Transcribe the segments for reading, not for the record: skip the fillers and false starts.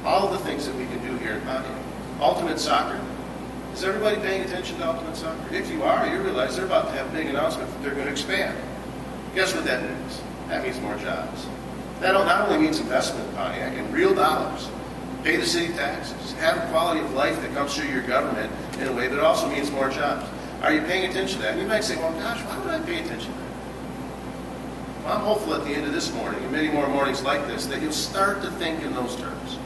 all of the things that we can do here in Pontiac. Ultimate Soccer. Is everybody paying attention to Ultimate Soccer? If you are, you realize they're about to have a big announcement that they're going to expand. Guess what that means? That means more jobs. That not only means investment in Pontiac in real dollars, pay the city taxes, have a quality of life that comes through your government in a way, but it also means more jobs. Are you paying attention to that? And you might say, well, gosh, why would I pay attention to that? Well, I'm hopeful at the end of this morning, and many more mornings like this, that you'll start to think in those terms.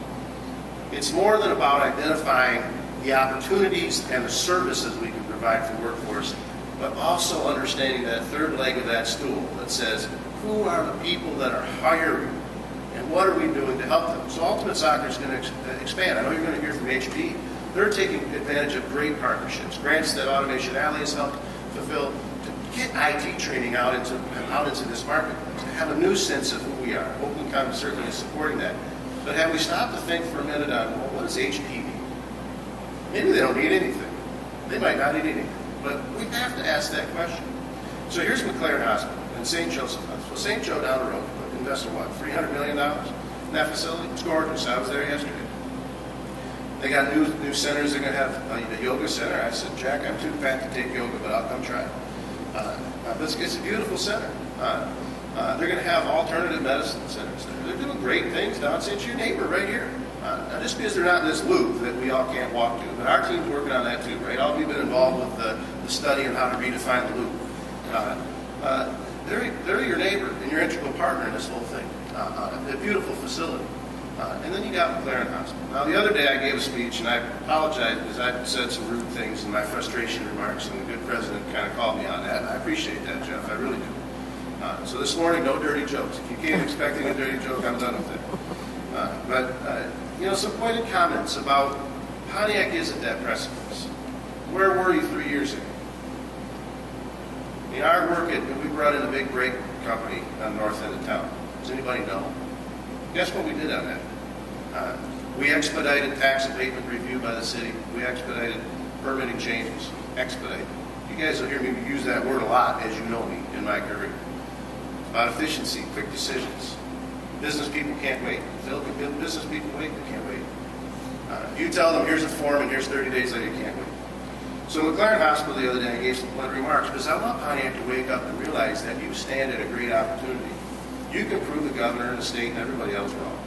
It's more than about identifying the opportunities and the services we can provide for workforce, but also understanding that third leg of that stool that says, who are the people that are hiring, and what are we doing to help them? So Ultimate Soccer is going to expand. I know you're going to hear from HP. They're taking advantage of great partnerships, grants that Automation Alley has helped fulfill, to get IT training out into this marketplace, to have a new sense of who we are. OpenCom certainly is supporting that. But have we stopped to think for a minute on, well, what does HP need? Maybe they don't need anything. They might not need anything. But we have to ask that question. So here's McLaren Hospital and St. Joseph Hospital. St. Joe down the road invested what, $300 million in that facility? It's gorgeous. I was there yesterday. They got new centers. They're going to have a yoga center. I said, Jack, I'm too fat to take yoga, but I'll come try it. It's a beautiful center. They're going to have alternative medicine centers there. They're doing great things down St. Your neighbor right here. Now, just because they're not in this loop that we all can't walk to, but our team's working on that too, right? All of you have been involved with the study on how to redefine the loop. They're your neighbor and your integral partner in this whole thing. A beautiful facility. And then you got McLaren Hospital. Now, the other day I gave a speech, and I apologize because I said some rude things in my frustration remarks, and the good president kind of called me on that. And I appreciate that, Jeff. I really do. So this morning, no dirty jokes. If you came expecting a dirty joke, I'm done with it. Some pointed comments about Pontiac is at that precipice. Where were you 3 years ago? Our work we brought in a big brake company on the north end of town. Does anybody know? Guess what we did on that? We expedited tax abatement review by the city. We expedited permitting changes. Expedited. You guys will hear me use that word a lot, as you know me in my career. It's about efficiency, quick decisions. Business people can't wait. Business people wait, they can't wait. You tell them, here's a form, and here's 30 days later, you can't wait. So McLaren Hospital the other day, I gave some blunt remarks because I want Pontiac to wake up and realize that you stand at a great opportunity. You can prove the governor and the state and everybody else wrong.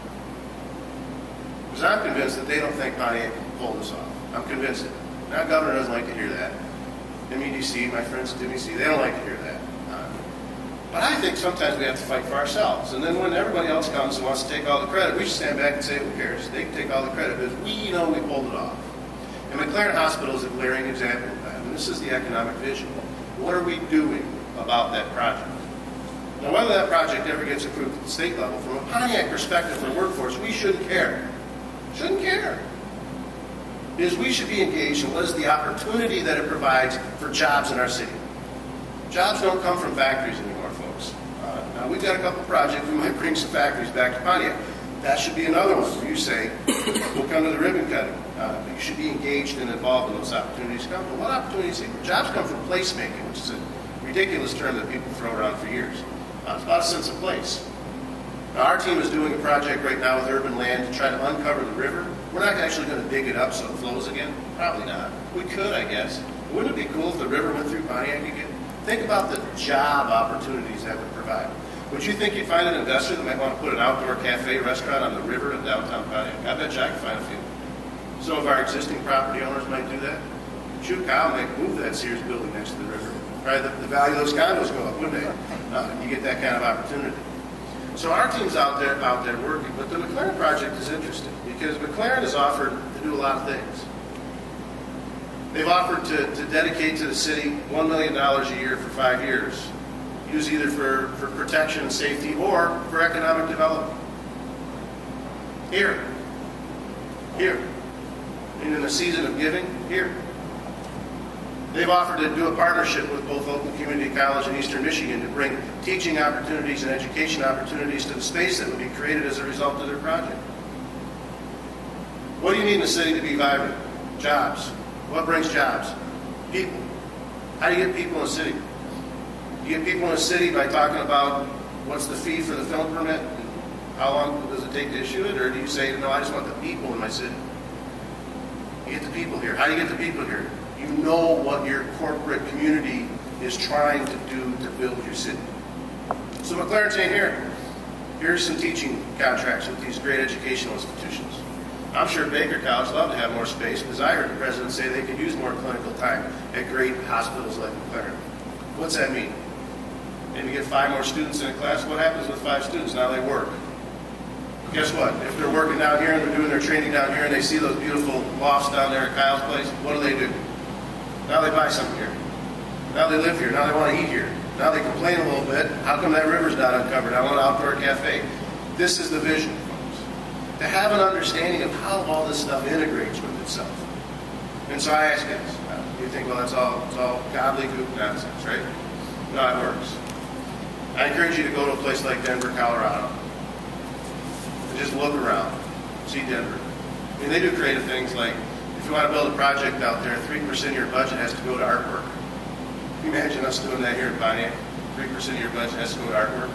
Because I'm convinced that they don't think Pontiac can pull this off. I'm convinced of it. Now, governor doesn't like to hear that. MEDC, my friends at MEDC, they don't like to hear that. But I think sometimes we have to fight for ourselves. And then when everybody else comes and wants to take all the credit, we just stand back and say, who cares? They can take all the credit because we know we pulled it off. And McLaren Hospital is a glaring example of that. And this is the economic vision. What are we doing about that project? Now, whether that project ever gets approved at the state level, from a Pontiac perspective for workforce, we shouldn't care. Shouldn't care. Because we should be engaged in what is the opportunity that it provides for jobs in our city. Jobs don't come from factories anymore, folks. Now, we've got a couple projects. We might bring some factories back to Pontiac. That should be another one where you say, we'll come to the ribbon cutting. You should be engaged and involved in those opportunities come. But what opportunities? Jobs come from placemaking, which is a ridiculous term that people throw around for years. It's about a sense of place. Now, our team is doing a project right now with Urban Land to try to uncover the river. We're not actually going to dig it up so it flows again. Probably not. We could, I guess. Wouldn't it be cool if the river went through Pontiac again? Think about the job opportunities that would provide. Would you think you'd find an investor that might want to put an outdoor cafe restaurant on the river in downtown Pontiac? I bet you I could find a few. Some of our existing property owners might do that. Shoot, Kyle might move that Sears building next to the river. Right, the value of those condos go up, wouldn't they? You get that kind of opportunity. So our team's out there working. But the McLaren project is interesting because McLaren has offered to do a lot of things. They've offered to dedicate to the city $1 million a year for 5 years, use either for protection and safety or for economic development. Here. And in the season of giving, here. They've offered to do a partnership with both Oakland Community College and Eastern Michigan to bring teaching opportunities and education opportunities to the space that would be created as a result of their project. What do you need in a city to be vibrant? Jobs. What brings jobs? People. How do you get people in a city? You get people in a city by talking about what's the fee for the film permit, How long does it take to issue it? Or do you say, no, I just want the people in my city? You get the people here. How do you get the people here? You know what your corporate community is trying to do to build your city. So McLaren's saying here, here's some teaching contracts with these great educational institutions. I'm sure Baker College would love to have more space, because I heard the president say they could use more clinical time at great hospitals like McLaren. What's that mean? Maybe get 5 more students in a class. What happens with 5 students? Now they work. Guess what? If they're working down here and they're doing their training down here and they see those beautiful lofts down there at Kyle's place, what do? Now they buy something here. Now they live here. Now they want to eat here. Now they complain a little bit. How come that river's not uncovered? I want an outdoor cafe. This is the vision, folks. To have an understanding of how all this stuff integrates with itself. And so I ask guys, you think, well, it's all gobbledygook nonsense, right? No, it works. I encourage you to go to a place like Denver, Colorado. And just look around. See Denver. I mean, they do creative things like, if you want to build a project out there, 3% of your budget has to go to artwork. Can you imagine us doing that here in Pontiac? 3% of your budget has to go to artwork.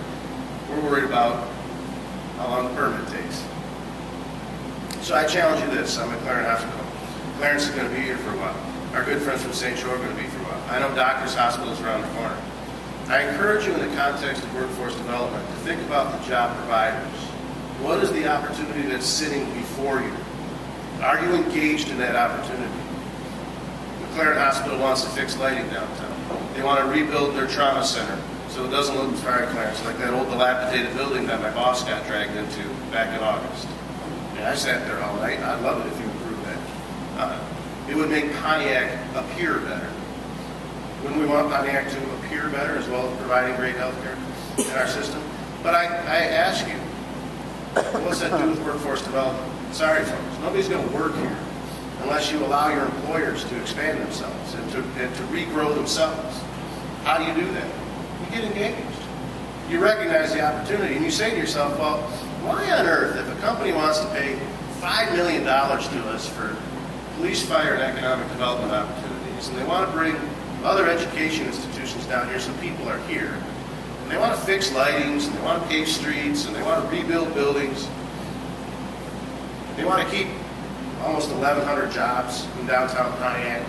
We're worried about how long the permit takes. So I challenge you this. I'm at McLaren Hospital. Clarence is going to be here for a while. Our good friends from St. Joe are going to be for a while. I know Doctors Hospital is around the corner. I encourage you in the context of workforce development to think about the job providers. What is the opportunity that's sitting before you? Are you engaged in that opportunity? McLaren Hospital wants to fix lighting downtown. They want to rebuild their trauma center so it doesn't look, sorry Clarence, like that old dilapidated building that my boss got dragged into back in August. And I sat there all night. I'd love it if you improved that. It would make Pontiac appear better. Wouldn't we want Pontiac to appear better as well as providing great health care in our system? But I ask you, what's that do with workforce development? Sorry, folks, nobody's going to work here unless you allow your employers to expand themselves and to regrow themselves. How do you do that? You get engaged. You recognize the opportunity, and you say to yourself, well, why on earth, if a company wants to pay $5 million to us for police, fire, and economic development opportunities, and they want to bring other education institutions down here so people are here, and they want to fix lightings, and they want to pave streets, and they want to rebuild buildings, they want to keep almost 1,100 jobs in downtown Pontiac.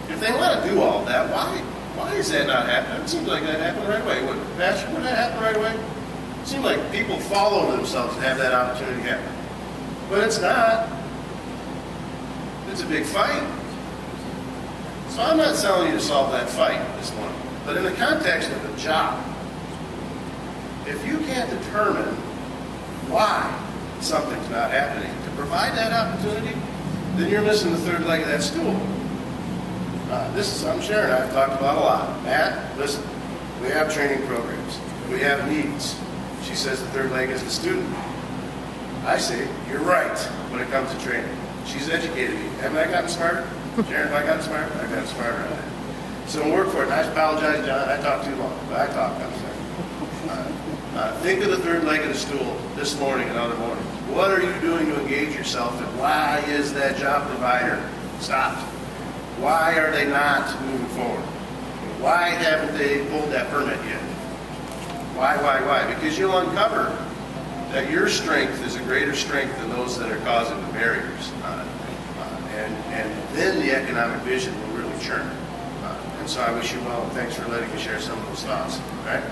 If they want to do all that, why is that not happening? It seems like that happened right away. Would that happen right away? It seems like people follow themselves to have that opportunity happen. But it's not. It's a big fight. So I'm not telling you to solve that fight this morning. But in the context of a job, if you can't determine why something's not happening to provide that opportunity, then you're missing the third leg of that stool. This is something Sharon and I have talked about a lot. Matt, listen, we have training programs. We have needs. She says the third leg is the student. I say, you're right when it comes to training. She's educated me. Haven't I gotten smarter? Sharon, have I gotten smarter? I've gotten smarter on that. So work for it. And I apologize, John. I talked too long. But I talked. I'm sorry. Think of the third leg of the stool this morning and other mornings. What are you doing to engage yourself, and why is that job provider stopped? Why are they not moving forward? Why haven't they pulled that permit yet? Why? Because you'll uncover that your strength is a greater strength than those that are causing the barriers. And then the economic vision will really churn. And so I wish you well, and thanks for letting me share some of those thoughts. All right?